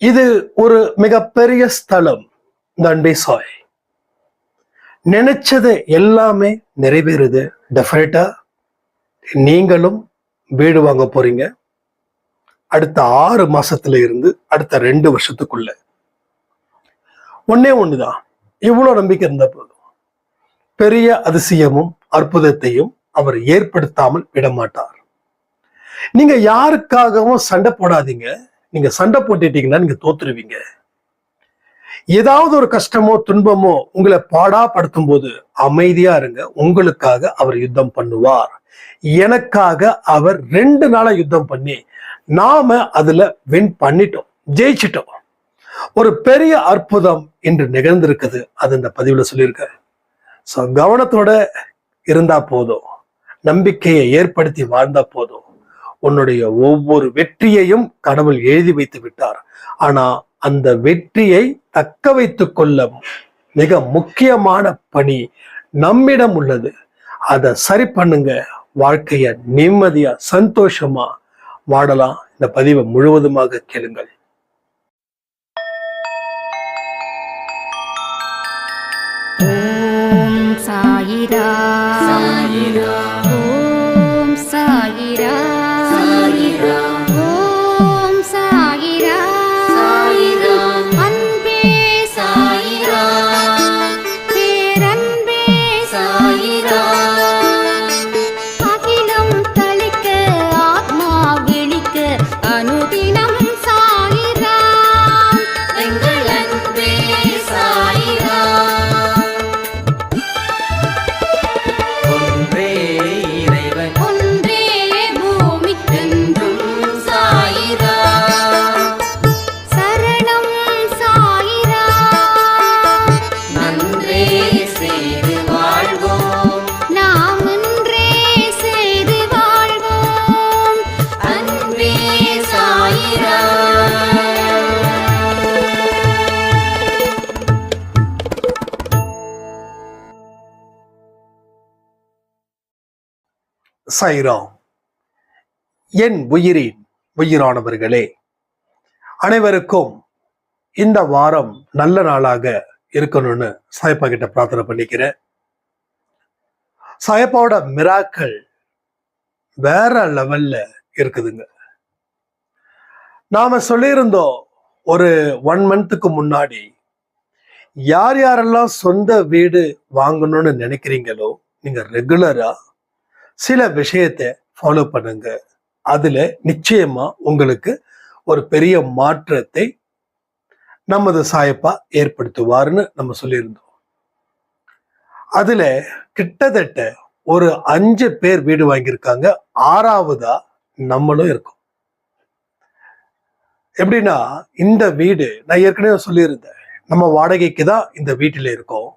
இது ஒரு மிகப்பெரிய ஸ்தலம். தண்டிசாய் நினைச்சது எல்லாமே நிறைவேறுது. டெஃபினட்டா நீங்களும் வீடு வாங்க போறீங்க. அடுத்த 6 மாசத்துல இருந்து அடுத்த 2 வருஷத்துக்குள்ள. ஒன்னே ஒண்ணுதான், இவ்வளவு நம்பிக்கை இருந்த போதும். பெரிய அதிசயமும் அற்புதத்தையும் அவர் ஏற்படுத்தாமல் விட மாட்டார். நீங்க யாருக்காகவும் சண்டை போடாதீங்க. நீங்க சண்டை போட்டுட்டீங்கன்னா நீங்க தோத்துருவீங்க. ஏதாவது ஒரு கஷ்டமோ துன்பமோ உங்களை பாடாப்படுத்தும் போது அமைதியா இருங்க. உங்களுக்காக அவர் யுத்தம் பண்ணுவார். எனக்காக அவர் 2 நாளா யுத்தம் பண்ணி நாம அதுல வின் பண்ணிட்டோம், ஜெயிச்சிட்டோம். ஒரு பெரிய அற்புதம் இன்று நிகழ்ந்திருக்குது. அது இந்த பதிவுல சொல்லியிருக்க. ஸோ கவனத்தோட இருந்தா போதும், நம்பிக்கையை ஏற்படுத்தி வாழ்ந்தா போதும். உன்னுடைய ஒவ்வொரு வெற்றியையும் கடவுள் எழுதி வைத்து விட்டார். ஆனா அந்த வெற்றியை தக்க வைத்துக் கொள்ள மிக முக்கியமான பணி நம்மிடம் உள்ளது. அதை சரி பண்ணுங்க. வாழ்க்கைய நிம்மதியா சந்தோஷமா வாழலாம். இந்த பதிவை முழுவதுமாக கேளுங்கள். ஓம் சாயிரா சாயிரா, ஓம் சாயிரா சாயிரா, ஓம் சாயிரா சாயிரா, அன்பே சாயிரா, பேரன்பே சாயிரா, அகிலம் தளிக்க ஆத்மா விழிக்க அனுதினம் சாயிரா, எங்கள் அன்பே சாயிரா. சாய்ராம். என் உயிரின் உயிரானவர்களே, அனைவருக்கும் இந்த வாரம் நல்ல நாளாக இருக்கணும்னு சாயப்பா கிட்ட பிரார்த்தனை பண்ணிக்கிறேன். சாயப்பாவோட மிராக்கள் வேற லெவல்ல இருக்குதுங்க. நாம சொல்லியிருந்தோம் ஒரு 1 மந்த்துக்கு முன்னாடி, யார் யாரெல்லாம் சொந்த வீடு வாங்கணும்னு நினைக்கிறீங்களோ நீங்க ரெகுலரா சில விஷயத்தை ஃபாலோ பண்ணுங்க. அதுல நிச்சயமா உங்களுக்கு ஒரு பெரிய மாற்றத்தை நமது சாயப்பா ஏற்படுத்துவார்னு நம்ம சொல்லியிருந்தோம். அதுல கிட்டத்தட்ட ஒரு 5 பேர் வீடு வாங்கியிருக்காங்க. 6வதா நம்மளும் இருக்கோம். எப்படின்னா, இந்த வீடு நான் ஏற்கனவே சொல்லியிருந்தேன், நம்ம வாடகைக்கு தான் இந்த வீட்டில இருக்கோம்.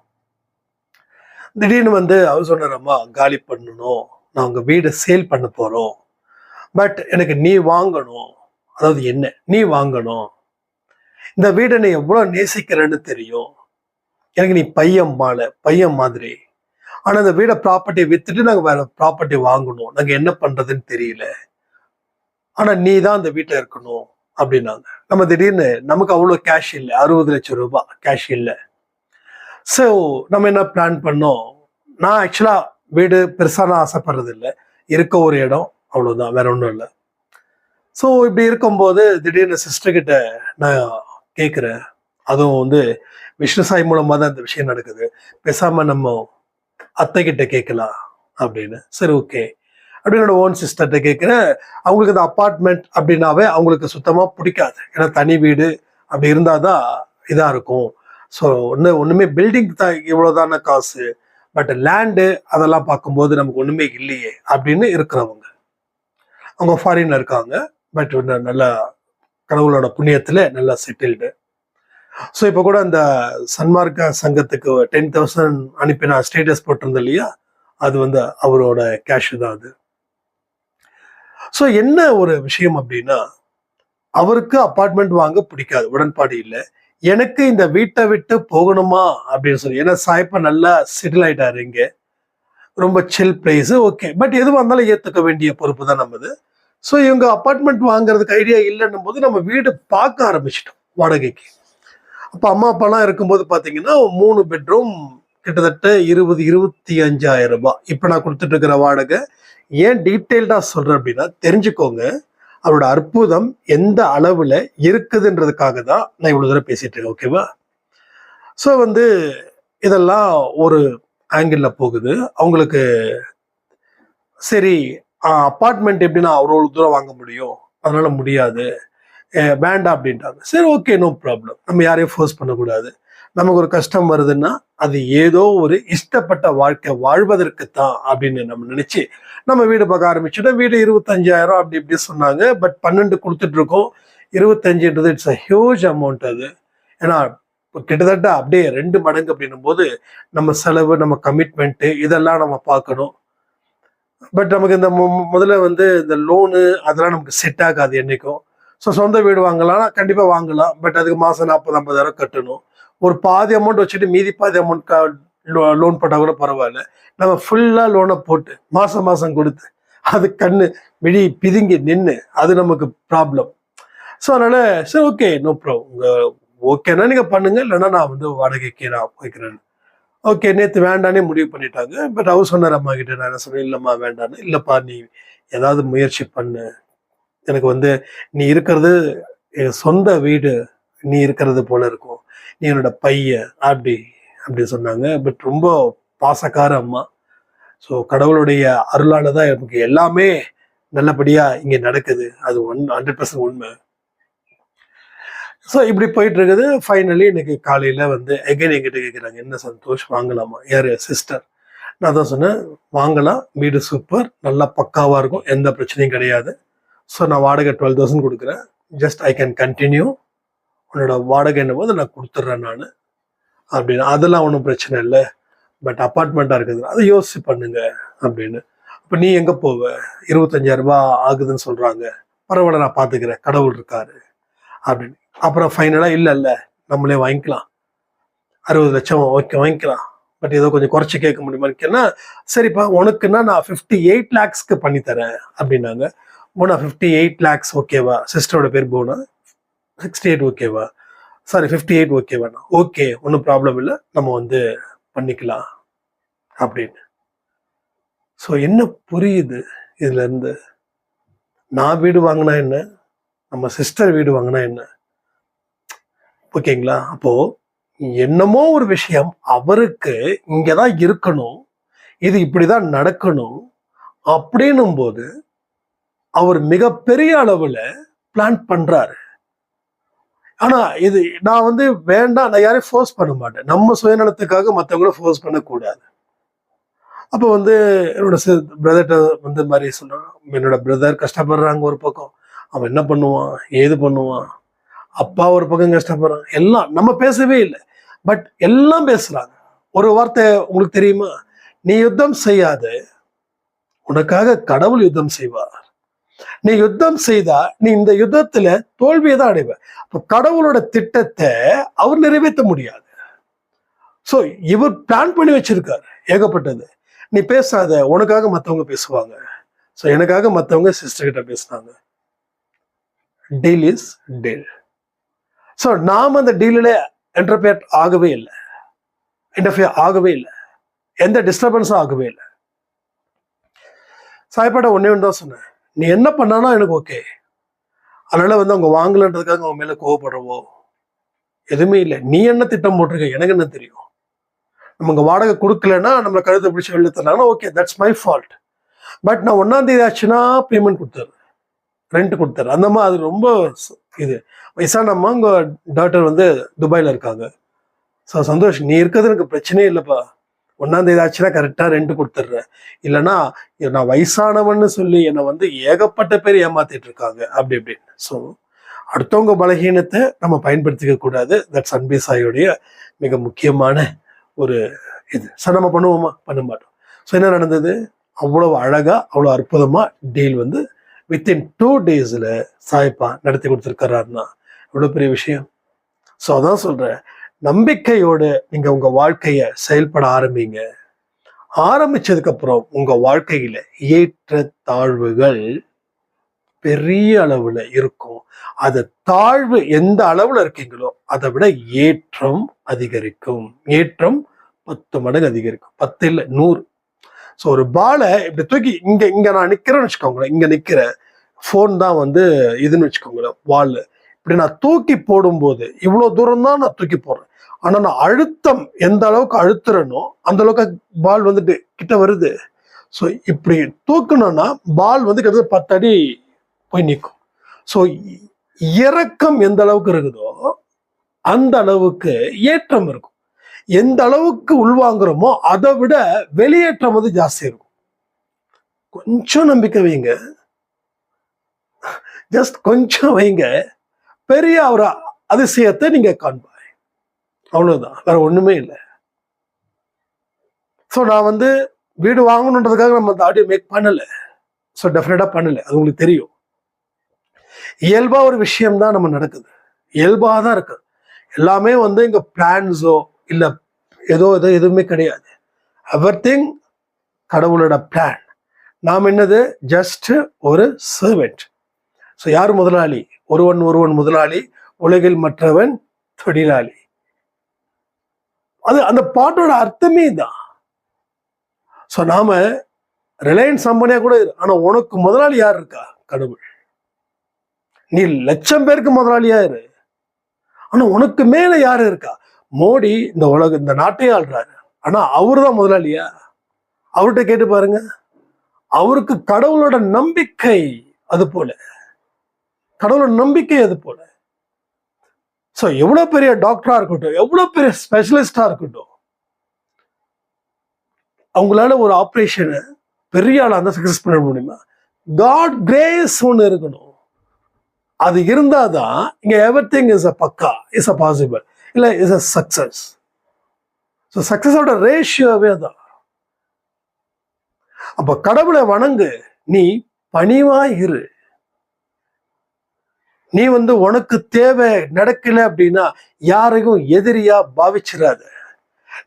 திடீர்னு அவர் சொன்னாரம்மா, காலி பண்ணணும், நான் உங்க வீடை சேல் பண்ண போறோம், பட் எனக்கு நீ வாங்கணும். அதாவது என்ன, நீ வாங்கணும். இந்த வீடை நீ எவ்வளவு நேசிக்கிறேன்னு தெரியும் எனக்கு. நீ பையன் மாதிரி. ஆனா இந்த வீடை ப்ராப்பர்ட்டியை வித்துட்டு நாங்க வேற ப்ராப்பர்ட்டி வாங்கணும். நாங்க என்ன பண்றதுன்னு தெரியல. ஆனா நீ தான் இந்த வீட்டுல இருக்கணும் அப்படின்னாங்க. நம்ம திடீர்னு நமக்கு அவ்வளவு கேஷ் இல்லை, 60 லட்சம் ரூபாய் கேஷ் இல்லை. ஸோ நம்ம என்ன பிளான் பண்ணோம், நான் ஆக்சுவலா வீடு பெருசா நான் ஆசைப்படுறது இல்லை, இருக்க ஒரு இடம் அவ்வளவுதான், வேற ஒன்றும் இல்லை. ஸோ இப்படி இருக்கும்போது திடீர்னு சிஸ்டர் கிட்ட நான் கேட்குறேன். அதுவும் விஷ்ணு சாய் மூலமா தான் இந்த விஷயம் நடக்குது. பேசாம நம்ம அத்தை கிட்ட கேட்கலாம் அப்படின்னு. சரி, ஓகே அப்படின்னு ஓன் சிஸ்டர்கிட்ட கேட்குறேன். அவங்களுக்கு இந்த அப்பார்ட்மெண்ட் அப்படின்னாவே அவங்களுக்கு சுத்தமா பிடிக்காது. ஏன்னா தனி வீடு அப்படி இருந்தாதான் இதா இருக்கும். ஸோ ஒண்ணுமே பில்டிங் தான் இவ்வளவுதான காசு, பட் லேண்டு அதெல்லாம் பார்க்கும்போது நமக்கு ஒண்ணுமே இல்லையே அப்படின்னு இருக்கிறவங்க. அவங்க ஃபாரின்ல இருக்காங்க, பட் நல்லா கடவுளோட புண்ணியத்துல நல்லா செட்டில்டு. ஸோ இப்போ கூட அந்த சன்மார்க்க சங்கத்துக்கு 10,000 அனுப்பி நான் ஸ்டேட்டஸ் போட்டிருந்தேன் இல்லையா, அது அவரோட கேஷ் தான் அது. ஸோ என்ன ஒரு விஷயம் அப்படின்னா, அவருக்கு அப்பார்ட்மெண்ட் வாங்க பிடிக்காது, உடன்பாடு இல்லை. எனக்கு இந்த வீட்டை விட்டு போகணுமா அப்படின்னு சொல்லி, ஏன்னா சாயப்பா நல்லா செட்டில் ஆயிட்டாரு இங்க, ரொம்ப சில் பிளேஸ், ஓகே. பட் எதுவாக இருந்தாலும் ஏற்றுக்க வேண்டிய பொறுப்பு தான் நம்மது. ஸோ இவங்க அப்பார்ட்மெண்ட் வாங்குறதுக்கு ஐடியா இல்லைன்னும் போது நம்ம வீடு பார்க்க ஆரம்பிச்சிட்டோம். வாடகைக்கு. அப்போ அம்மா அப்பாலாம் இருக்கும்போது பார்த்தீங்கன்னா 3 பெட்ரூம் கிட்டத்தட்ட 25,000 ரூபாய் இப்போ நான் கொடுத்துட்டு இருக்கிற வாடகை. ஏன் டீட்டெயில்டாக சொல்கிறேன் அப்படின்னா தெரிஞ்சுக்கோங்க அவரோட அற்புதம் எந்த அளவில் இருக்குதுன்றதுக்காக தான் நான் இவ்வளோ தூரம் பேசிட்டு இருக்கேன். ஓகேவா? ஸோ இதெல்லாம் ஒரு ஆங்கிளில் போகுது. அவங்களுக்கு சரி அப்பார்ட்மெண்ட் எப்படின்னா அவ்வளோ தூரம் வாங்க முடியும், அதனால முடியாது, வேண்டாம் அப்படின்ட்டாங்க. சரி, ஓகே, நோ ப்ராப்ளம். நம்ம யாரையும் ஃபோர்ஸ் பண்ணக்கூடாது. நமக்கு ஒரு கஷ்டம் வருதுன்னா அது ஏதோ ஒரு இஷ்டப்பட்ட வாழ்க்கை வாழ்வதற்கு தான் அப்படின்னு நம்ம நினைச்சு நம்ம வீடு பார்க்க ஆரம்பிச்சுட்டோம். வீடு 25,000 அப்படி இப்படி சொன்னாங்க. பட் 12 கொடுத்துட்டு இருக்கோம். 25ன்றது இட்ஸ் அ ஹியூஜ் அமௌண்ட் அது. ஏன்னா கிட்டத்தட்ட அப்படியே 2 மடங்கு அப்படின்னும் போது நம்ம செலவு, நம்ம கமிட்மெண்ட்டு இதெல்லாம் நம்ம பார்க்கணும். பட் நமக்கு இந்த முதல்ல இந்த லோனு அதெல்லாம் நமக்கு செட் ஆகாது என்னைக்கும். ஸோ சொந்த வீடு வாங்கலாம், கண்டிப்பாக வாங்கலாம். பட் அதுக்கு மாதம் 40,000-50,000 கட்டணும். ஒரு பாதி அமௌண்ட் வச்சுட்டு மீதி பாதி அமௌண்ட் லோன் போட்டால் கூட பரவாயில்ல. நம்ம ஃபுல்லாக லோனை போட்டு மாதம் மாதம் கொடுத்து அது கண்ணு விழி பிதுங்கி நின்று அது நமக்கு ப்ராப்ளம். ஸோ அதனால சரி, ஓகே, நோ ப்ராப்ளம். உங்கள் ஓகேன்னா நீங்கள் பண்ணுங்க, இல்லைன்னா நான் வாடகைக்கு நான் போய்க்கிறேன். ஓகே, நேற்று வேண்டானே முடிவு பண்ணிட்டாங்க. பட் அவர் சொன்னார் அம்மா கிட்ட. நான் என்ன சொன்னேன், இல்லைம்மா வேண்டான்னு. இல்லைப்பா, நீ ஏதாவது முயற்சி பண்ணு. எனக்கு நீ இருக்கிறது சொந்த வீடு, நீ இருக்கிறது போல இருக்கும், நீ என்னோட பையன் அப்படி சொன்னாங்க. பட் ரொம்ப பாசக்கார அம்மா. ஸோ கடவுளுடைய அருளால தான் எனக்கு எல்லாமே நல்லபடியா இங்கே நடக்குது. அது 100% உண்மை. ஸோ இப்படி போயிட்டு இருக்குது. ஃபைனலி இன்னைக்கு காலையில எகைன் என்கிட்ட கேட்குறாங்க, என்ன சந்தோஷ் வாங்கலாமா? யாரு? சிஸ்டர். நான் தான் சொன்னேன், வாங்கலாம், வீடு சூப்பர், நல்லா பக்காவா இருக்கும், எந்த பிரச்சனையும் கிடையாது. ஸோ நான் வாடகை 12,000 கொடுக்குறேன். Just I can continue. உன்னோட வாடகை என்னும் போது நான் கொடுத்துட்றேன் நான் அப்படின்னு. அதெல்லாம் ஒன்றும் பிரச்சனை இல்லை. பட் அப்பார்ட்மெண்ட்டாக இருக்குது, அதை யோசிச்சு பண்ணுங்க அப்படின்னு. அப்போ நீ எங்கே போவ? 25,000 ரூபாய் ஆகுதுன்னு சொல்கிறாங்க. பரவாயில்ல, நான் பார்த்துக்கிறேன், கடவுள் இருக்காரு அப்படின்னு. அப்புறம் ஃபைனலாக இல்லை நம்மளே வாங்கிக்கலாம், 60 லட்சம் ஓகே வாங்கிக்கலாம், பட் ஏதோ கொஞ்சம் குறைச்சி கேட்க முடியுமான்னு கேட்டா, சரிப்பா உனக்குன்னா நான் 58 lakhs பண்ணித்தரேன் அப்படின்னாங்க. போனா 58 lakhs ஓகேவா? சிஸ்டரோட பேர் போனா 68 ஓகேவா? சாரி 58 ஓகேவா? ஓகே, ஒன்றும் ப்ராப்ளம் இல்லை, நம்ம பண்ணிக்கலாம் அப்படின்னு. ஸோ என்ன புரியுது இதுல இருந்து? நான் வீடு வாங்கினா என்ன, நம்ம சிஸ்டர் வீடு வாங்கினா என்ன? ஓகேங்களா? அப்போ என்னமோ ஒரு விஷயம் அவருக்கு இங்கதான் இருக்கணும், இது இப்படிதான் நடக்கணும் அப்படின்னும் போது அவர் மிகப்பெரிய அளவுல பிளான் பண்றாரு. ஆனா இது நான் வேண்டாம், நான் யாரையும் ஃபோர்ஸ் பண்ண மாட்டேன். நம்ம சுயநலத்துக்காக மற்றவங்கள ஃபோர்ஸ் பண்ணக்கூடாது. அப்போ என்னோட பிரதர்கிட்ட மாதிரி சொன்னான், என்னோட பிரதர் கஷ்டப்படுறாங்க ஒரு பக்கம், அவன் என்ன பண்ணுவான், ஏது பண்ணுவான், அப்பா ஒரு பக்கம் கஷ்டப்படுறான், எல்லாம் நம்ம பேசவே இல்லை. பட் எல்லாம் பேசுறாங்க. ஒரு வார்த்தை உங்களுக்கு தெரியுமா? நீ யுத்தம் செய்யாத, உனக்காக கடவுள் யுத்தம் செய்வார். நீ யுத்தம் செய்தா நீ இந்த யுத்தத்துல தோல்வியை தான் அடைவ. அப்ப கடவுளோட திட்டத்தை அவர் நிறைவேற்ற முடியாது. சோ இவர் பிளான் பண்ணி வச்சிருக்காரு ஏகப்பட்டது. நீ பேசாத, உனக்காக மத்தவங்க பேசுவாங்க. சோ எனக்காக மத்தவங்க சிஸ்டர் கிட்ட பேசினாங்க. Deal is deal. சோ நாம அந்த டீலில் என்டர்பியர் ஆகவே இல்லை, இன்டர்ஃபியர் ஆகவே இல்லை, எந்த டிஸ்டர்பன்ஸும் ஆகவே இல்லை. சாய்பாட்டா ஒன்னே ஒன்று தான் சொன்னேன், நீ என்ன பண்ணானா எனக்கு ஓகே. அதனால அவங்க வாங்கலன்றதுக்காக அவங்க மேல கோவப்படுறவோ எதுவுமே இல்லை. நீ என்ன திட்டம் போட்டிருக்க எனக்கு என்ன தெரியும்? நமக்கு வாடகை கொடுக்கலன்னா நம்மளை கழுத்தை பிடிச்சி வெளில தராங்கன்னா okay, that's my fault. But நான் 1ஆம் தேதி ஆச்சுன்னா பேமெண்ட் கொடுத்தாரு, ரெண்ட் கொடுத்தாரு. அந்த மாதிரி அது ரொம்ப இது வயசானம்மா, உங்க டாக்டர் துபாயில இருக்காங்க. ஸோ சந்தோஷ், நீ இருக்கிறது எனக்கு பிரச்சனையே இல்லைப்பா, 1ஆம் தேதி ஆச்சுன்னா கரெக்டாக ரெண்ட் கொடுத்துட்றேன். இல்லைன்னா நான் வயசானவன்னு சொல்லி என்னை ஏகப்பட்ட பேர் ஏமாத்திட்டு இருக்காங்க அப்படி இப்படின்னு. ஸோ அடுத்தவங்க பலகீனத்தை நம்ம பயன்படுத்திக்க கூடாது. தட்ஸ் அன்பே சாயோடைய மிக முக்கியமான ஒரு இது. ஸோ நம்ம பண்ணுவோமா? பண்ண மாட்டோம். ஸோ என்ன நடந்தது? அவ்வளோ அழகா, அவ்வளோ அற்புதமா டீல் வித்தின் 2 days சாய்ப்பா நடத்தி கொடுத்துருக்காருன்னா எவ்வளோ பெரிய விஷயம். ஸோ அதான் சொல்றேன், நம்பிக்கையோடு நீங்க உங்க வாழ்க்கைய செயல்பட ஆரம்பிங்க. ஆரம்பிச்சதுக்கு அப்புறம் உங்க வாழ்க்கையில ஏற்ற தாழ்வுகள் பெரிய அளவுல இருக்கும். அது தாழ்வு எந்த அளவுல இருக்கீங்களோ அதை விட ஏற்றம் அதிகரிக்கும். ஏற்றம் 10 மடங்கு அதிகரிக்கும். 10 இல்ல 100. ஸோ ஒரு பாலை இப்படி தூக்கி இங்க நான் நிக்கிறேன்னு வச்சுக்கோங்களேன், இங்க நிக்கிற ஃபோன் தான் வந்து இதுன்னு வச்சுக்கோங்களேன், வால். இப்படி நான் தூக்கி போடும்போது இவ்வளவு தூரம் தான் நான் தூக்கி போடுறேன். ஆனா நான் அழுத்தம் எந்த அளவுக்கு அழுத்துறனோ அந்த அளவுக்கு பால் வந்துட்டு கிட்ட வருது. ஸோ இப்படி தூக்கணும்னா பால் வந்து கிட்டத்தட்ட 10 அடி போய் நிற்கும். ஸோ இறக்கம் எந்த அளவுக்கு இருக்குதோ அந்த அளவுக்கு ஏற்றம் இருக்கும். எந்த அளவுக்கு உள்வாங்குறோமோ அதை விட வெளியேற்றம் வந்து ஜாஸ்தி இருக்கும். கொஞ்சம் நம்பிக்கை வைங்க, ஜஸ்ட் கொஞ்சம் வைங்க, பெரிய ஒரு அதிசயத்தை நீங்க காண்பாய். அவ்வளவுதான், வேற ஒண்ணுமே இல்லை. ஸோ நான் வந்து வீடு வாங்கணுன்றதுக்காக நம்ம அந்த ஆடியோ மேக் பண்ணல. ஸோ டெஃபினட்டா பண்ணல, அது உங்களுக்கு தெரியும். இயல்பா ஒரு விஷயம் தான் நம்ம நடக்குது, இயல்பா தான் இருக்கு. எல்லாமே வந்து இங்க பிளான்ஸோ இல்ல எதுவுமே கிடையாது. எவரிதிங் கடவுளோட பிளான். நாம் என்னது, ஜஸ்ட் ஒரு சர்வெண்ட். ஸோ யார் முதலாளி? ஒருவன் முதலாளி, உலகில் மற்றவன் தொழிலாளி. அது அந்த பாட்டோட அர்த்தமே தான். ஸோ நாம ரிலையன்ஸ் கம்பெனியா கூட இரு, ஆனா உனக்கு முதலாளி யார் இருக்கா? கடவுள். நீ 1,00,000 பேருக்கு முதலாளியா இரு, ஆனா உனக்கு மேல யாரு இருக்கா? மோடி இந்த நாட்டையே ஆள்றாரு, ஆனா அவரு தான் முதலாளியா? அவர்கிட்ட கேட்டு பாருங்க. அவருக்கு கடவுளோட நம்பிக்கை அது போல, கடவுளோட நம்பிக்கை அது போல. ஸோ எவ்வளவு பெரிய டாக்டரா இருக்கட்டும், எவ்வளவு பெரிய ஸ்பெஷலிஸ்டா இருக்கட்டும், அவங்களால ஒரு ஆப்ரேஷனை பெரிய ஆளா இருந்தா சக்சஸ் பண்ண முடியுமா? காட் கிரேஸ் ஒன்று இருக்கணும். அது இருந்தாதான் இங்க எவரிதிங் இஸ் அ பக்கா, இஸ் அ பாசிபிள், இல்ல இஸ் அ சக்சஸ். ஸோ சக்சஸோட ரேஷியோவே தான். அப்ப கடவுளை வணங்கு, நீ பணிவா இரு. நீ வந்து உனக்கு தேவை நடக்கல அப்படின்னா யாரையும் எதிரியா பாவிச்சிடாத.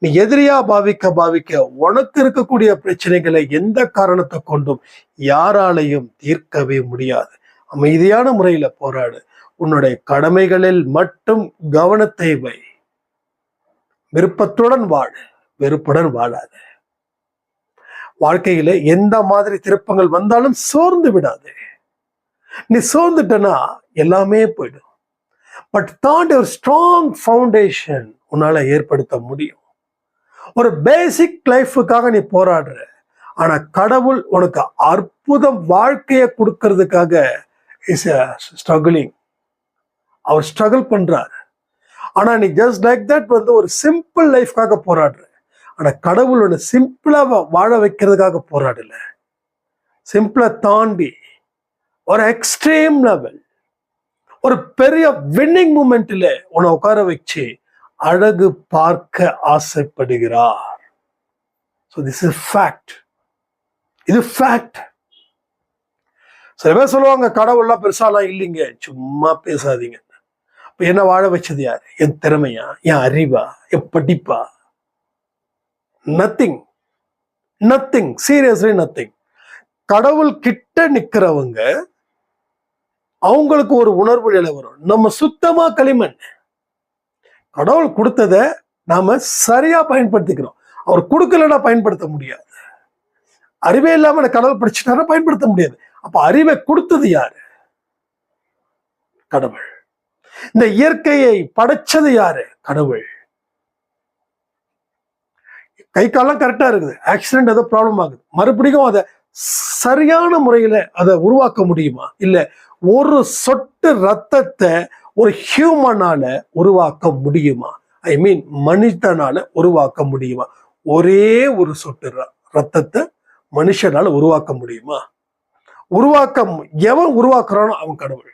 நீ எதிரியா பாவிக்க உனக்கு இருக்கக்கூடிய பிரச்சனைகளை எந்த காரணத்தை கொண்டும் யாராலையும் தீர்க்கவே முடியாது. அமைதியான முறையில போராடு. உன்னுடைய கடமைகளில் மட்டும் கவனத்தை வை. விருப்பத்துடன் வாழ, வெறுப்புடன் வாழாத. வாழ்க்கையில எந்த மாதிரி திருப்பங்கள் வந்தாலும் சோர்ந்து விடாது. நீ சோர்ந்துட்டனா எல்லாமே போயிடும். பட் தாண்டி ஒரு ஸ்ட்ராங் ஃபவுண்டேஷன் உன்னால ஏற்படுத்த முடியும். ஒரு பேசிக் லைஃபுக்காக நீ போராடுற, ஆனா கடவுள் உனக்கு அற்புதம் வாழ்க்கையை கொடுக்கறதுக்காக இஸ் ஸ்ட்ரகிளிங். அவர் ஸ்ட்ரகிள் பண்றாரு. ஆனா நீ ஜஸ்ட் லைக் தட் வந்து ஒரு சிம்பிள் லைஃப்காக போராடுற, ஆனா கடவுள் ஒன்று சிம்பிளா வாழ வைக்கிறதுக்காக போராடல. சிம்பிளை தாண்டி ஒரு எக்ஸ்ட்ரீம் லெவல், ஒரு பெரிய வின்னிங் மூமெண்ட்ல உன்னை உட்கார வச்சு அழகு பார்க்க ஆசைப்படுகிறார். So this is fact. இது ஃபேக்ட். சில பேர் சொல்லுவாங்க கடவுள்லாம் பெருசாலாம் இல்லைங்க, சும்மா பேசாதீங்க. இப்போ என்ன வாழ வச்சது யாரு? என் திறமையா, என் அறிவா, என் படிப்பா? Nothing, nothing, seriously nothing. கடவுள் கிட்ட நிக்கிறவங்க அவங்களுக்கு ஒரு உணர்வு நிலை வரும். நம்ம சுத்தமா களிமண். கடவுள் கொடுத்தத நாம சரியா பயன்படுத்திக்கிறோம். அவர் கொடுக்கலன்னா பயன்படுத்த முடியாது. அறிவே இல்லாம கடவுள் படிச்சுட்டாரா பயன்படுத்த முடியாது. அப்ப அறிவை கொடுத்தது யாரு? கடவுள். இந்த இயற்கையை படைச்சது யாரு? கடவுள். கை காலம் கரெக்டா இருக்குது, ஆக்சிடென்ட் ஏதோ ப்ராப்ளம் ஆகுது, மறுபடியும் அதை சரியான முறையில அதை உருவாக்க முடியுமா? இல்ல ஒரு சொட்டு ரத்தத்தை ஒரு ஹியூமனால உருவாக்க முடியுமா? ஐ மீன் மனிதனால உருவாக்க முடியுமா? ஒரே ஒரு சொட்டு ரத்தத்தை மனுஷனால உருவாக்க முடியுமா? எவன் உருவாக்குறானோ அவன் கடவுள்.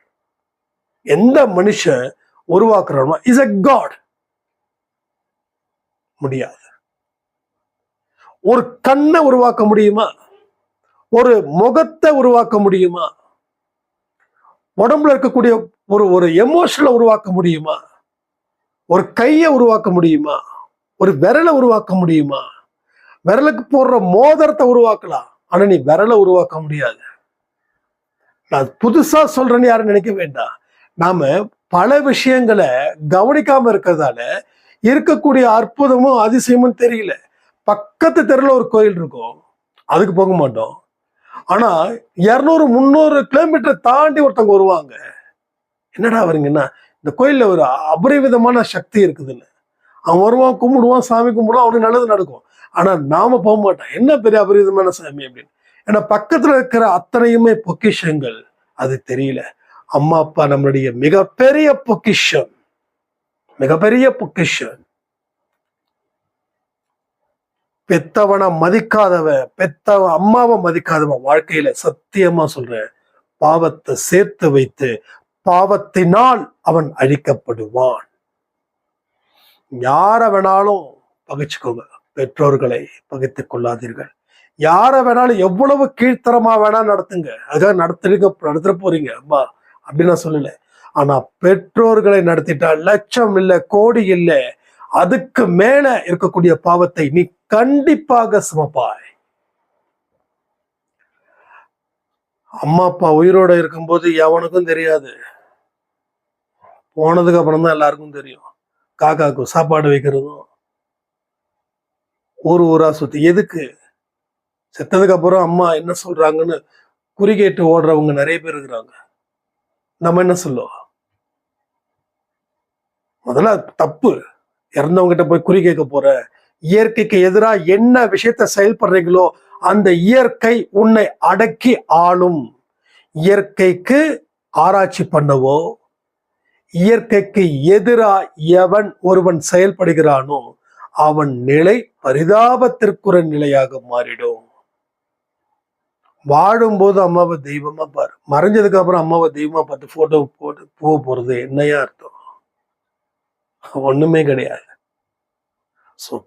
எந்த மனுஷன் உருவாக்குறானோ இஸ் a God. முடியாது. ஒரு கண்ணை உருவாக்க முடியுமா? ஒரு முகத்தை உருவாக்க முடியுமா? உடம்புல இருக்கக்கூடிய ஒரு எமோஷனை உருவாக்க முடியுமா? ஒரு கையை உருவாக்க முடியுமா? ஒரு விரலை உருவாக்க முடியுமா? விரலுக்கு போடுற மோதிரத்தை உருவாக்கலாம், ஆனா நீ விரலை உருவாக்க முடியாது. நான் புதுசா சொல்றேன்னு யாரும் நினைக்க வேண்டாம். நாம பல விஷயங்களை கவனிக்காம இருக்கிறதால இருக்கக்கூடிய அற்புதமும் அதிசயமும் தெரியல. பக்கத்து தெருல ஒரு கோயில் இருக்கும், அதுக்கு போக மாட்டோம். ஆனா 200 300 கிலோமீட்டர் தாண்டி ஒருத்தவங்க வருவாங்க. என்னடா வரீங்கன்னா, இந்த கோயில்ல ஒரு அபரிவிதமான சக்தி இருக்குதுன்னு. அவன் வருவான், கும்பிடுவான், சாமி கும்பிடுவான், அவனுக்கு நல்லது நடக்கும். ஆனா நாம போக மாட்டோம். என்ன பெரிய அபரிவிதமான சாமி அப்படின்னு. ஏன்னா பக்கத்துல இருக்கிற அத்தனையுமே பொக்கிஷங்கள், அது தெரியல. அம்மா அப்பா நம்மளுடைய மிகப்பெரிய பொக்கிஷம், மிகப்பெரிய பொக்கிஷம். பெத்தவனை மதிக்காதவன், அம்மாவை மதிக்காதவன் வாழ்க்கையில சத்தியமா சொல்றேன், பாவத்தை சேர்த்து வைத்து பாவத்தினால் அவன் அழிக்கப்படுவான். யார வேணாலும் பகைச்சுக்கோங்க, பெற்றோர்களை பகைத்துக் கொள்ளாதீர்கள். யார வேணாலும் எவ்வளவு கீழ்த்தரமா வேணா நடத்துங்க, அதுக்காக நடத்த போறீங்க அம்மா அப்படின்னு நான் சொல்லல. ஆனா பெற்றோர்களை நடத்திட்டா லட்சம் இல்ல, கோடி இல்ல, அதுக்கு மேல இருக்கக்கூடிய பாவத்தை நீ கண்டிப்பாக சுமப்பாய். அம்மா அப்பா உயிரோட இருக்கும்போது எவனுக்கும் தெரியாது, போனதுக்கு அப்புறம் தான் எல்லாருக்கும் தெரியும். காக்காக்கும் சாப்பாடு வைக்கிறதும், ஊரா சுத்தி எதுக்கு? செத்ததுக்கு அப்புறம் அம்மா என்ன சொல்றாங்கன்னு குறிகேட்டு ஓடுறவங்க நிறைய பேர் இருக்கிறாங்க. நம்ம என்ன சொல்லுவோம்? முதல்ல தப்பு. இறந்தவங்க கிட்ட போய் குறி கேட்க போற, இயற்கைக்கு எதிராக என்ன விஷயத்த செயல்படுறீங்களோ அந்த இயற்கை உன்னை அடக்கி ஆளும். இயற்கைக்கு ஆராய்ச்சி பண்ணவோ, இயற்கைக்கு எதிராக எவன் ஒருவன் செயல்படுகிறானோ அவன் நிலை பரிதாபத்திற்குற நிலையாக மாறிடும். வாழும்போது அம்மாவை தெய்வமா பாரு, மறைஞ்சதுக்கு அப்புறம் அம்மாவை தெய்வமா பார்த்து போட்டோ போட்டு போறது என்னையா அர்த்தம்? ஒண்ணுமே கிடையாது.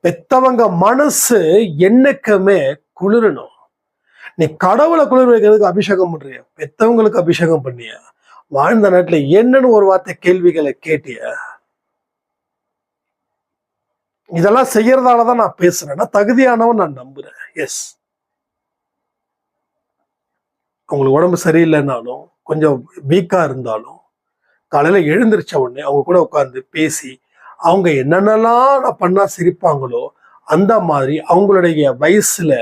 பெத்தவங்க மனசு என்னைக்குமே குளிரணும். நீ கடவுளை குளிர் வைக்கிறதுக்கு அபிஷேகம் பண்றிய, பெத்தவங்களுக்கு அபிஷேகம் பண்ணிய, வாழ்ந்த நாட்டுல என்னன்னு ஒரு வார்த்தை கேள்விகளை கேட்டிய? இதெல்லாம் செய்யறதாலதான் நான் பேசுறேன். நான் தகுதியானவன் நான் நம்புறேன். எஸ், உங்களுக்கு உடம்பு சரியில்லைன்னாலும், கொஞ்சம் வீக்கா இருந்தாலும், காலையில எழுந்திரிச்ச உடனே அவங்க கூட உட்காந்து பேசி, அவங்க என்னென்னலாம் நான் பண்ணா சிரிப்பாங்களோ அந்த மாதிரி அவங்களுடைய வயசுல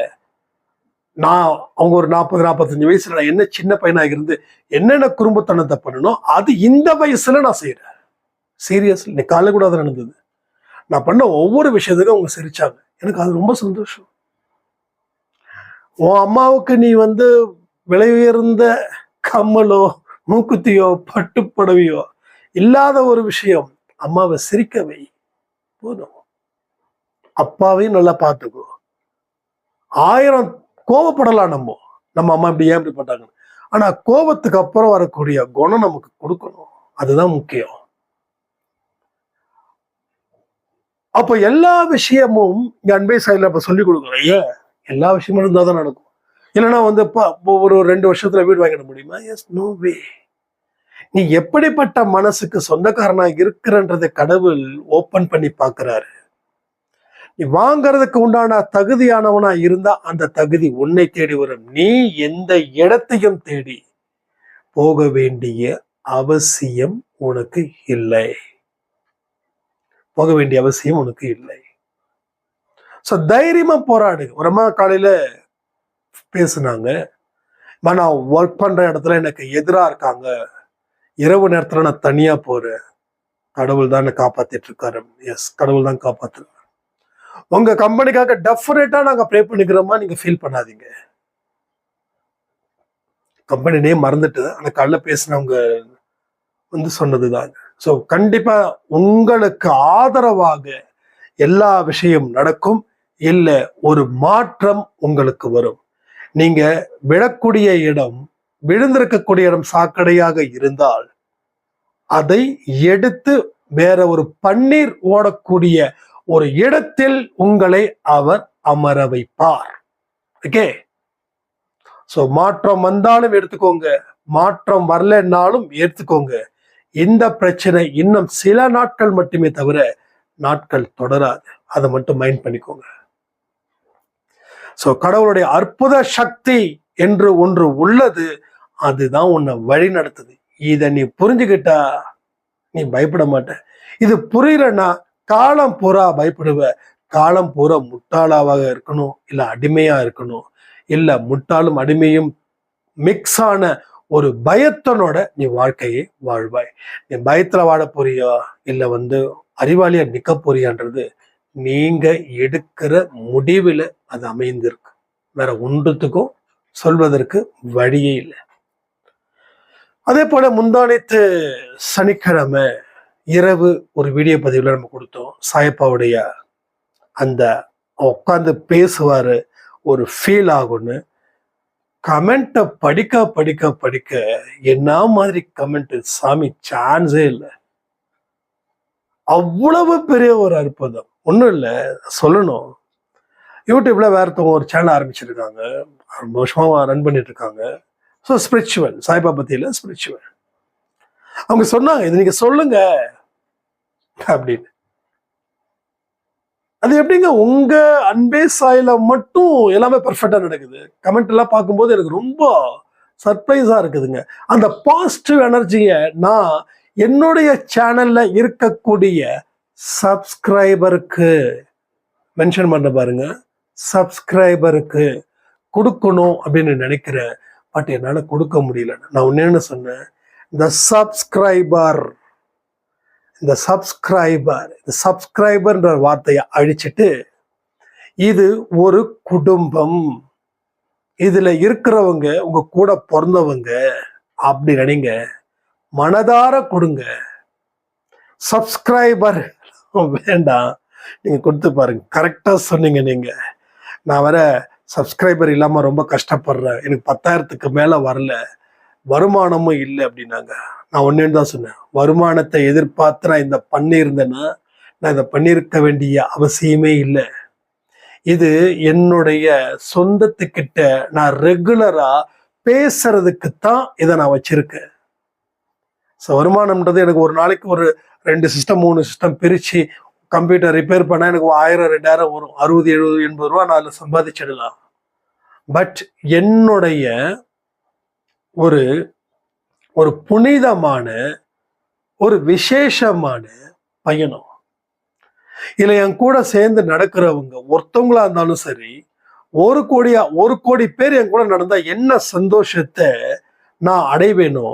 அவங்க ஒரு 40-45 வயசுல நான் என்ன சின்ன பையனா இருந்து என்னென்ன குறும்புத்தனத்தை பண்ணணும் அது இந்த வயசுல நான் செய்யறேன். சீரியஸ்லி, இன்னைக்கு காலை கூட அது நடந்தது. நான் பண்ண ஒவ்வொரு விஷயத்துக்கும் அவங்க சிரிச்சாங்க. எனக்கு அது ரொம்ப சந்தோஷம். உன் அம்மாவுக்கு நீ விலை உயர்ந்த கம்மலோ மூக்குத்தியோ பட்டுப்படவையோ இல்லாத ஒரு விஷயம், அம்மாவை சிரிக்க வை போதும். அப்பாவையும் நல்லா பார்த்துக்கோ. 1000 கோவப்படலாம் நம்ம அம்மா இப்படி ஏன் இப்படி பண்றாங்க, ஆனா கோபத்துக்கு அப்புறம் வரக்கூடிய குணம் நமக்கு கொடுக்கணும். அதுதான் முக்கியம். அப்ப எல்லா விஷயமும் இங்க அன்பே சாயில அப்ப சொல்லிக் கொடுக்குறோம். ஏன் எல்லா விஷயமும் இருந்தாதான் நடக்கும். இல்லைன்னா ஒரு 2 வருஷத்துல வீடு வாங்கிட முடியுமா? Yes, no way. நீ எப்படிப்பட்ட மனசுக்கு சொந்தக்காரனா இருக்கிறன்றதை கடவுள் ஓபன் பண்ணி பார்க்கிறாரு. நீ வாங்கறதுக்கு உண்டான தகுதியானவனா இருந்தா அந்த தகுதி உன்னை தேடி வரும். நீ எந்த இடத்தையும் தேடி போக வேண்டிய அவசியம் உனக்கு இல்லை. போக வேண்டிய அவசியம் உனக்கு இல்லை. சோ தைரியமா போராடு. ஒரு அம்மா காலையில பேசுனாங்க, நான் ஒர்க் பண்ற இடத்துல எனக்கு எதிரா இருக்காங்க, இரவு நேரத்துல நான் தனியா போறேன், கடவுள் தான் காப்பாத்திட்டு இருக்காரு. எஸ், கடவுள் தான் காப்பாத்துறாரு. உங்க கம்பெனிக்காக டெஃபினட்டா நாங்க ப்ரே பண்ணிக்கிறோமா, நீங்க ஃபீல் பண்ணாதீங்க. கம்பெனி நேம் மறந்துட்டு ஆனா காலைல பேசினவங்க சொன்னதுதான். ஸோ கண்டிப்பா உங்களுக்கு ஆதரவாக எல்லா விஷயம் நடக்கும். இல்ல ஒரு மாற்றம் உங்களுக்கு வரும். நீங்க விழக்கூடிய இடம், விழுந்திருக்கக்கூடிய இடம் சாக்கடையாக இருந்தால் அதை எடுத்து வேற ஒரு பன்னீர் ஓடக்கூடிய ஒரு இடத்தில் உங்களை அவர் அமர வைப்பார். ஓகே, சோ மாற்றம் வந்தாலும் எடுத்துக்கோங்க, மாற்றம் வரலன்னாலும் எடுத்துக்கோங்க. இந்த பிரச்சனை இன்னும் சில நாட்கள் மட்டுமே தவிர நாட்கள் தொடராது. அதை மட்டும் மைண்ட் பண்ணிக்கோங்க. சோ கடவுளுடைய அற்புத சக்தி என்று ஒன்று உள்ளது. அதுதான் உன்னை வழி நடத்துது. இதை நீ புரிஞ்சுக்கிட்டா நீ பயப்பட மாட்ட. இது புரியலன்னா காலம் பூரா பயப்படுவ. காலம் பூரா முட்டாளாவாக இருக்கணும், இல்ல அடிமையா இருக்கணும், இல்ல முட்டாளும் அடிமையும் மிக்ஸ் ஆன ஒரு பயத்தனோட நீ வாழ்க்கையை வாழ்வாய். நீ பயத்துல வாழ போறியா இல்ல அறிவாளியா நிக்க போறியான்றது நீங்க எடுக்கிற முடிவுல அது அமைந்திருக்கு. வேற ஒன்றுத்துக்கும் சொல்வதற்கு வழியே இல்லை. அதே போல முந்தானத்து சனிக்கிழமை இரவு ஒரு வீடியோ பதிவுல நம்ம கொடுத்தோம். சாயப்பாவுடைய அந்த உட்காந்து பேசுவாரு, ஒரு ஃபீல் ஆகும்னு. கமெண்ட்டை படிக்க படிக்க படிக்க என்ன மாதிரி கமெண்ட் சாமி, சான்ஸே இல்லை. அவ்வளவு பெரிய ஒரு அற்புதம். ஒன்றும் இல்லை, சொல்லணும். யூடியூப்ல வேற ஒருத்தவங்க ஒரு சேனல் ஆரம்பிச்சிருக்காங்க, ரொம்ப வருஷமா ரன் பண்ணிட்டு இருக்காங்க. So spiritual, சாய்பா பத்தியில spiritual. அவங்க சொன்னாங்க, இது நீங்க சொல்லுங்க அப்படின்னு. அது எப்படிங்க உங்க அன்பே சாயில மட்டும் எல்லாமே பெர்ஃபெக்டா நடக்குது? கமெண்ட் எல்லாம் பார்க்கும்போது எனக்கு ரொம்ப சர்ப்ரைஸா இருக்குதுங்க. அந்த பாசிட்டிவ் எனர்ஜியை நான் என்னுடைய சேனல்ல இருக்கக்கூடிய சப்ஸ்கிரைபருக்கு மென்ஷன் பண்ண பாருங்க, சப்ஸ்கிரைபருக்கு கொடுக்கணும் அப்படின்னு நினைக்கிறேன். பட் என்னால கொடுக்க முடியல. நான் ஒன்னு சொன்னேன், இந்த சப்ஸ்கிரைபர்ன்ற வார்த்தையை அழிச்சிட்டு இது ஒரு குடும்பம், இதுல இருக்கிறவங்க உங்க கூட பிறந்தவங்க அப்படி நினைங்க. மனதார கொடுங்க. சப்ஸ்கிரைபர் வேண்டாம், நீங்க கொடுத்து பாருங்க. கரெக்டா சொன்னீங்க நீங்க. நான் வர சப்ஸ்கிரைபர் இல்லாம ரொம்ப கஷ்டப்படுறேன், எனக்கு 10,000க்கு மேல வரல, வருமானமும் இல்லை அப்படின்னாங்க. நான் ஒன்னே தான் சொன்னேன், வருமானத்தை எதிர்பார்த்து நான் இந்த பண்ணியிருந்தேன்னா நான் இதை பண்ணியிருக்க வேண்டிய அவசியமே இல்லை. இது என்னுடைய சொந்தத்துக்கிட்ட நான் ரெகுலரா பேசுறதுக்கு தான் இதை நான் வச்சிருக்கேன். ஸோ வருமானம்ன்றது எனக்கு ஒரு நாளைக்கு ஒரு 2 சிஸ்டம் 3 சிஸ்டம் பிரிச்சு கம்ப்யூட்டர் ரிப்பேர் பண்ணா எனக்கு 1000 2000 வரும். 60 70 80 ரூபா நான் அதில் சம்பாதிச்சிடலாம். பட் என்னுடைய ஒரு ஒரு புனிதமான ஒரு விசேஷமான பயணம். இல்ல என் கூட சேர்ந்து நடக்கிறவங்க ஒருத்தவங்களா இருந்தாலும் சரி, 1 கோடி பேர் என் கூட நடந்தா என்ன சந்தோஷத்தை நான் அடைவேனோ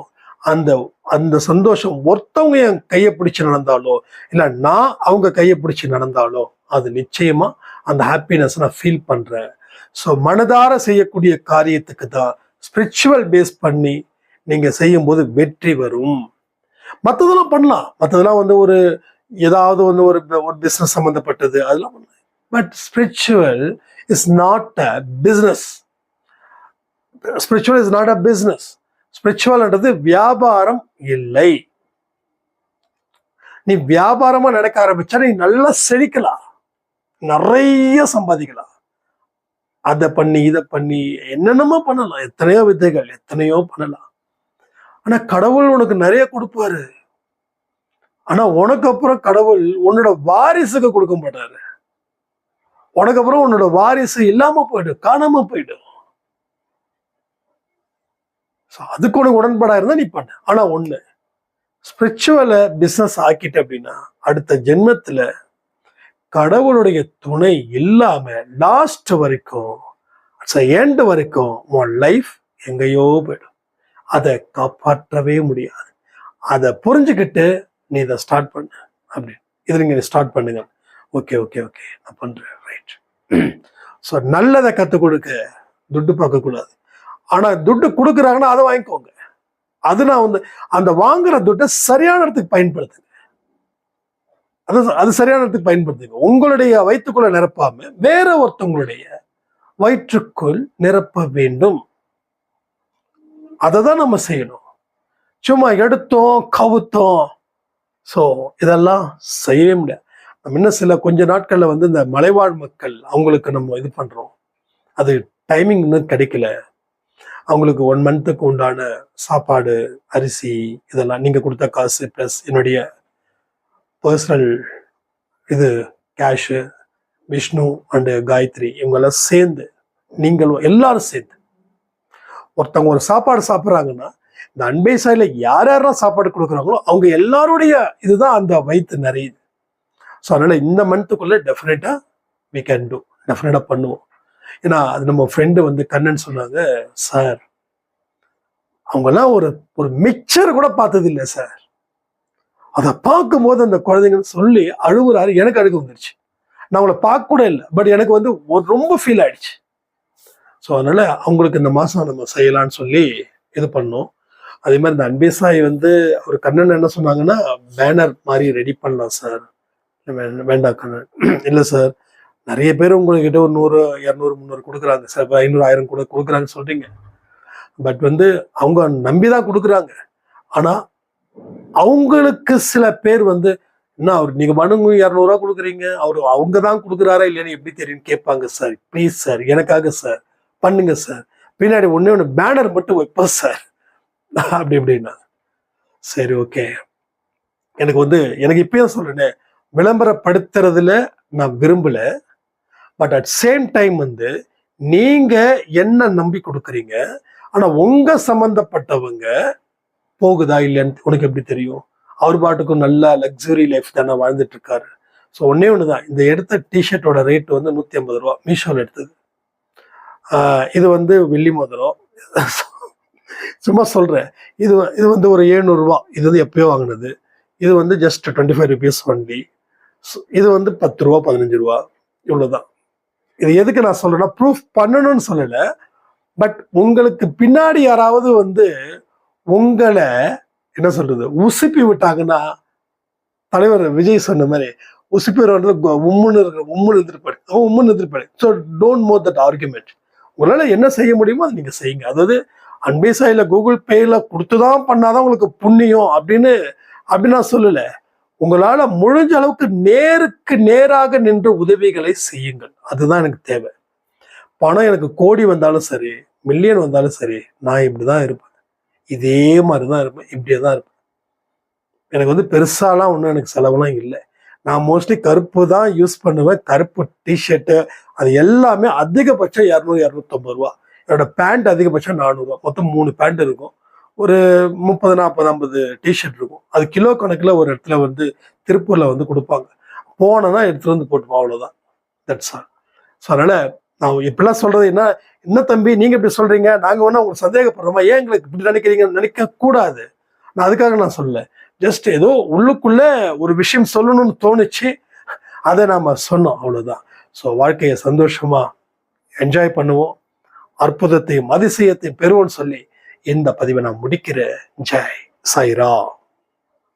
அந்த அந்த சந்தோஷம் ஒருத்தவங்க என் கையை பிடிச்சு நடந்தாலோ இல்ல நான் அவங்க கையை பிடிச்சு நடந்தாலோ அது நிச்சயமா அந்த ஹாப்பினஸ் நான் ஃபீல் பண்றேன். ஸோ மனதார செய்யக்கூடிய காரியத்துக்கு தான் ஸ்பிரிச்சுவல் பேஸ் பண்ணி நீங்க செய்யும் போது வெற்றி வரும். மற்றதெல்லாம் பண்ணலாம், மற்றதெல்லாம் ஒரு ஏதாவது ஒரு பிஸ்னஸ் சம்மந்தப்பட்டது அதெல்லாம் பண்ணலாம். But spiritual is not a business. Spiritual is not a business. ஸ்பிரிச்சுவல்ன்றது வியாபாரம் இல்லை. நீ வியாபாரமா நடக்க ஆரம்பிச்சா நீ நல்லா செழிக்கலாம், நிறைய சம்பாதிக்கலாம். அதை பண்ணி இதை பண்ணி என்னென்னமோ பண்ணலாம், எத்தனையோ வித்தைகள் எத்தனையோ பண்ணலாம். ஆனா கடவுள் உனக்கு நிறைய கொடுப்பாரு. ஆனா உனக்கு அப்புறம் கடவுள் உன்னோட வாரிசுக்கு கொடுக்க மாட்டாரு. உனக்கு அப்புறம் உன்னோட வாரிசு இல்லாம போயிடும், காணாம போயிடும். அதுக்கு உனக்கு உடன்படா இருந்தா நீ பண்ண. ஆனா ஒண்ணு, ஸ்பிரிச்சுவலை பிசினஸ் ஆக்கிட்ட அப்படின்னா அடுத்த ஜென்மத்துல கடவுளுடைய துணை இல்லாம லாஸ்ட் வரைக்கும் எண்ட் வரைக்கும் உன் லைஃப் எங்கேயோ போயிடும். அதை காப்பாற்றவே முடியாது. அதை புரிஞ்சுக்கிட்டு நீ இதை ஸ்டார்ட் பண்ண அப்படி இது நீங்க ஸ்டார்ட் பண்ணுங்க. ஓகே ஓகே ஓகே நான் பண்றேன், ரைட். ஸோ நல்லதை கற்றுக் கொடுக்க துட்டு பார்க்க கூடாது. ஆனா துட்டு கொடுக்குறாங்கன்னா அதை வாங்கிக்கோங்க. அது நான் அந்த வாங்குற துட்டை சரியான இடத்துக்கு பயன்படுத்துங்க. அது சரியான இடத்துக்கு பயன்படுத்துங்க. உங்களுடைய வயிற்றுக்குள்ள நிரப்பாம வேற ஒருத்தவங்களுடைய வயிற்றுக்குள் நிரப்ப வேண்டும். அதை தான் நம்ம செய்யணும். சும்மா எடுத்தோம் கவுத்தோம் ஸோ இதெல்லாம் செய்யவே முடியாது. நம்ம இன்னும் கொஞ்ச நாட்கள்ல இந்த மலைவாழ் மக்கள் அவங்களுக்கு நம்ம இது பண்றோம். அது டைமிங் இன்னும் கிடைக்கல. அவங்களுக்கு 1 மந்த்துக்கு உண்டான சாப்பாடு, அரிசி இதெல்லாம் நீங்க கொடுத்த காசு பிளஸ் என்னுடைய பர்சனல் இது கேஷு, விஷ்ணு அண்டு காயத்ரி இவங்கெல்லாம் சேர்ந்து, நீங்களும் எல்லாரும் சேர்ந்து ஒருத்தவங்க ஒரு சாப்பாடு சாப்பிட்றாங்கன்னா இந்த அன்பே சாயில யார் யாரெல்லாம் சாப்பாடு கொடுக்குறாங்களோ அவங்க எல்லாருடைய இதுதான் அந்த வயிற்று நிறையுது. ஸோ அதனால இந்த மந்த்துக்குள்ள டெஃபினட்டா வி கேன் டூ, டெஃபினட்டா பண்ணுவோம். ஏன்னா அது நம்ம ஃப்ரெண்டு வந்து கண்ணன் சொன்னாங்க, சார் அவங்கெல்லாம் ஒரு ஒரு மிக்சர் கூட பார்த்தது இல்லை சார், அதை பார்க்கும்போது அந்த குழந்தைங்க சொல்லி அழுகுறாரு. எனக்கு அழுகு வந்துருச்சு. நான் அவங்கள பார்க்க கூட இல்லை, பட் எனக்கு வந்து ரொம்ப ஃபீல் ஆயிடுச்சு. ஸோ அதனால அவங்களுக்கு இந்த மாசம் நம்ம செய்யலாம்னு சொல்லி இது பண்ணோம். அதே மாதிரி இந்த அன்பே சாய் வந்து ஒரு கண்ணன் என்ன சொன்னாங்கன்னா, பேனர் மாதிரி ரெடி பண்ணலாம் சார். வேண்டாம் கண்ணன், இல்லை சார் நிறைய பேர் உங்ககிட்ட ஒரு 100 200 300 கொடுக்குறாங்க சார், 500 1000 கூட கொடுக்குறாங்கன்னு சொல்றீங்க. பட் வந்து அவங்க நம்பிதான் கொடுக்குறாங்க. ஆனா அவங்களுக்கு சில பேர் வந்து என்ன அவர் நீங்க மனுங்க 200 ரூபா கொடுக்குறீங்க, அவங்க தான் கொடுக்குறாரா இல்லைன்னு எப்படி தெரியும் கேட்பாங்க சார். ப்ளீஸ் சார் எனக்காக சார் பண்ணுங்க சார், பின்னாடி ஒண்ணு பேனர் மட்டும் வைப்போம் சார் அப்படி எப்படின்னா. சரி ஓகே, எனக்கு இப்பயும் சொல்றேனே, விளம்பரப்படுத்துறதுல நான் விரும்பல. பட் அட் சேம் டைம் வந்து நீங்க என்ன நம்பி கொடுக்குறீங்க, ஆனா உங்க சம்பந்தப்பட்டவங்க போகுதா இல்லைன்னு உனக்கு எப்படி தெரியும்? அவர் பாட்டுக்கும் நல்ல லக்ஸுரி லைஃப் தானே வாழ்ந்துட்டு இருக்காரு. ஸோ ஒண்ணுதான், இந்த எடுத்த டிஷர்ட்டோட ரேட் வந்து 150 ரூபா, மீஷோல எடுத்தது. இது வந்து வெள்ளி மோதிரம். சும்மா சொல்றேன். இது இது வந்து ஒரு 700 ரூபா. இது வந்து எப்பயோ வாங்கினது. இது வந்து ஜஸ்ட் 25 ருபீஸ் ஒன்லி. இது வந்து 10 ரூபா 15 ரூபா இவ்வளவுதான். இது எதுக்கு நான் சொல்றேன்னா, ப்ரூஃப் பண்ணணும்னு சொல்லல. பட் உங்களுக்கு பின்னாடி யாராவது வந்து உங்களை என்ன சொல்றது உசுப்பி விட்டாங்கன்னா, தலைவர் விஜய் சொன்ன மாதிரி உசுப்பி உம்முன்னு எதிர்ப்பாடு, உம்முன்னு எதிர்ப்பாடு. So don't more that argument. உங்களால என்ன செய்ய முடியுமோ அதை நீங்க செய்யுங்க. அதாவது அன்பே சாயில கூகுள் பேல கொடுத்துதான் பண்ணாதான் உங்களுக்கு புண்ணியம் அப்படின்னு நான் சொல்லல. உங்களால முடிஞ்ச அளவுக்கு நேருக்கு நேராக நின்று உதவிகளை செய்யுங்கள். அதுதான் எனக்கு தேவை. பணம் எனக்கு கோடி வந்தாலும் சரி, மில்லியன் வந்தாலும் சரி, நான் இப்படிதான் இருப்பேன். இதே மாதிரிதான் இருப்பேன், இப்படியே தான் இருப்பேன். எனக்கு வந்து பெருசாலாம் ஒன்றும் எனக்கு செலவெல்லாம் இல்லை. நான் மோஸ்ட்லி கருப்பு தான் யூஸ் பண்ணுவேன். கருப்பு டிஷர்ட்டு அது எல்லாமே அதிகபட்சம் 200 250 ரூபா. என்னோட பேண்ட் அதிகபட்சம் 400 ரூபா. மொத்தம் 3 பேண்ட் இருக்கும். ஒரு 30 40 50 டிஷர்ட் இருக்கும். அது கிலோ கணக்கில் ஒரு இடத்துல வந்து திருப்பூர்ல வந்து கொடுப்பாங்க. போனதான் எடுத்துட்டு வந்து போட்டுப்போம், அவ்வளோதான். That's all. ஸோ அதனால நான் எப்படிலாம் சொல்றது என்ன தம்பி நீங்க இப்படி சொல்றீங்க, நாங்க வேணா உங்களுக்கு சந்தேகப்படுறோமா, ஏன் எங்களுக்கு இப்படி நினைக்கிறீங்கன்னு நினைக்க கூடாது. நான் அதுக்காக நான் சொல்லல. ஜஸ்ட் ஏதோ உள்ளுக்குள்ள ஒரு விஷயம் சொல்லணும்னு தோணுச்சு, அதை நாம சொன்னோம், அவ்வளவுதான். ஸோ வாழ்க்கையை சந்தோஷமா என்ஜாய் பண்ணுவோம், அற்புதத்தையும் அதிசயத்தையும் பெறுவோம்னு சொல்லி இந்த பதிவை நான் முடிக்கிறேன். ஜெய் சாய்ராம்.